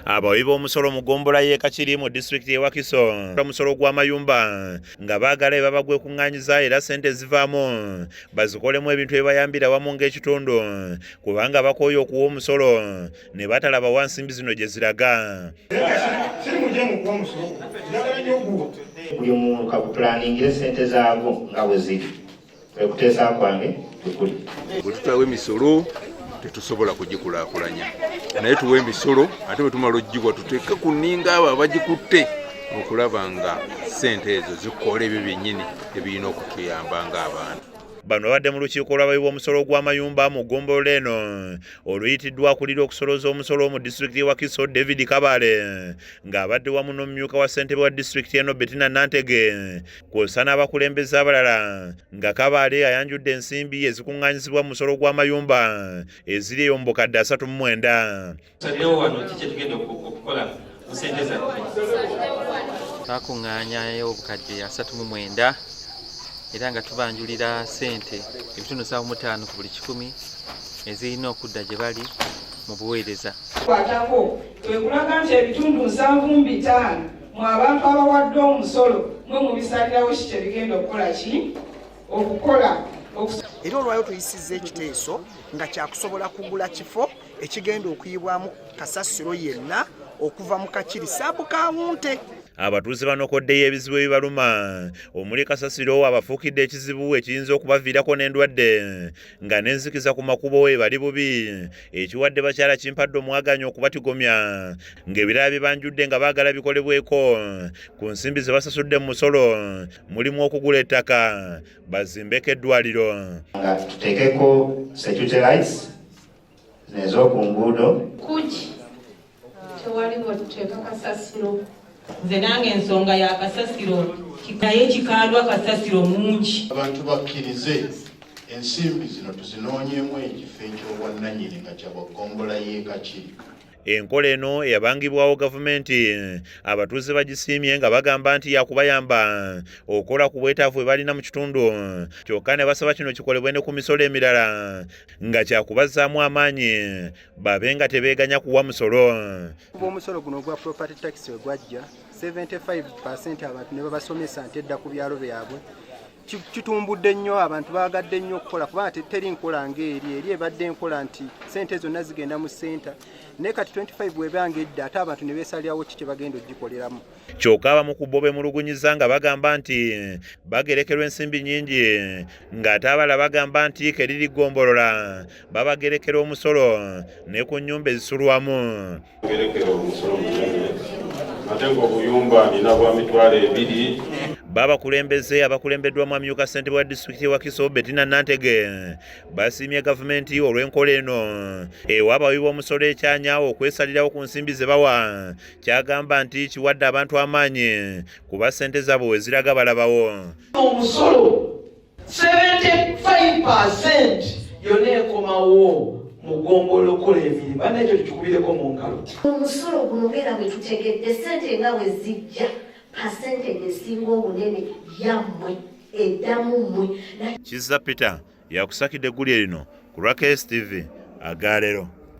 Abawi b'omusolo mu ggombolola y'e Kakiri mu disitulikiti y'e Wakiso omusolo gw'amayumba nga baagala ebabagwe kuŋŋaanyiza era ssente zivaamu bazikolemu ebintu ebibayambira wamu ng'ekitundu kubanga bakooye okuwa omusolo ne batalaba wa nsimbi zino gye ziraga. Buli muntu kakupulangire ssente zaago nga bwe ziri okuteesa kwange tekuli. Bwe tutawa emisolo tetusobola kugikulaakulanya naye tuwa emisolo ate bwe tumala oggibwa tuteeke ku nninga abo abagikutte okulaba nga ssente ezo zikola ebyo byennyini ebirina okutuyamba ng'abantu. Bano babadde mu lukiiko lw'abawi b'omusolo gw'amayumba mu ggombolola eno oluyitiddwa akulira okusolooza omusolo mu disitulikiti y'e Wakiso David Kabale ng'abadde wamu n'omumyuka wa ssentebe wa disitulikiti eno Bettina Nantege kw'ossa n'abakulembeze abalala nga Kabale ayanjudde ensimbi ezikuŋŋaanyizibwa mu musolo gw'amayumba eziri eyo mu bukadde 39. Twakuŋŋaanyayo obukadde 39 era nga tubanjulira ssente ebitundu 75 ku buli 100 ezirina okudda gye bali mu buweereza. Kwatako twekulaga nti ebitundu 75 mu abantu abawadde omusolo mwe mubisalirawo ki kyebigenda okukola ki okukola. Era olwayo tuyisizza ekiteeso nga kyakusobola kugula kifo ekigenda okuyibwamu kasasiro yenna okuva mu Kakiri saabu kawunte. Abatuuze banokoddeyo ebizibu ebibaluma omuli kasasiro abafuukidde ekizibu ekiyinza okubaviirako n'endwadde nga n'enzikiza ku makubo ebali bubi ekiwadde bakyala kimpadde omwaganyi okubatigomya ng'ebirala bibanjudde nga baagala bikolebweko ku nsimbi ze basasudde mu musolo mulimu okugula ettaka bazimbeko eddwaliro. Nga tuteekeko security lights n'ez'oku nguudo. Kuki tewaliwo tuteeka kasasiro? Nze nange ensonga ya kasasiro naye kikandwa kasasiro mungi. Abantu bakkirize ensimbi zino tuzinoonyemu ekifo eky'obwannannyini nga kya ggombolola y'e Kakiri. Enkola eno eyabangibwawo gavumenti abatuuze bagisiimye nga bagamba nti yakubayamba okukola ku bwetaavu bwe balina mu kitundu kyokka ne basaba kino kikolebwe ne ku misolo emirala nga kyakubazzaamu amaanyi babe nga tebeeganya kuwa musolo. Kuba omusolo guno ogwa property tax we gwajja 75% abantu ne babasomesa nti edda ku byalo byabwe kitumbudde nnyo abantu baagadde nnyo okukola kuba teri nkola ng'eri ebadde enkola nti ssente zonna zigenda mu ssenta naye kati 25 bwebanga edda ate abantu ne beesalirawo ki kye bagenda ogikoleramu. Kyokka abamu ku bo bemulugunyiza nga bagamba nti bagerekerwa ensimbi nnyingi ng'ate abalala bagamba nti keriri ggombolola babagerekera omusolo ne ku nnyumba ezisulwamu. Ate ng'obuyumba nina bwa mitwalo 2. Babakulembeze abakulembeddwamu amyuka ssentebe wa disitulikiti y'e Wakiso Bettina Nantege basiimye gavumenti olw'enkola eno ewa abawi b'omusolo ekyanya okwesalirawo ku nsimbi ze bawa kyagamba nti kiwadde abantu amaanyi kuba ssente zaabwe we ziraga balabawo. Omusolo 75% yonna ekomawo mu ggombolola okukola emirimu bana ekyo tukubireko mu ngalo. Omusolo guno ngera bwe tutegedde ssente nga bwe zijja percentage esinga obunene yammwe eddamu mmwe. Kizza Peter yakusakidde eggulire lino ku Rakes TV Agaleero.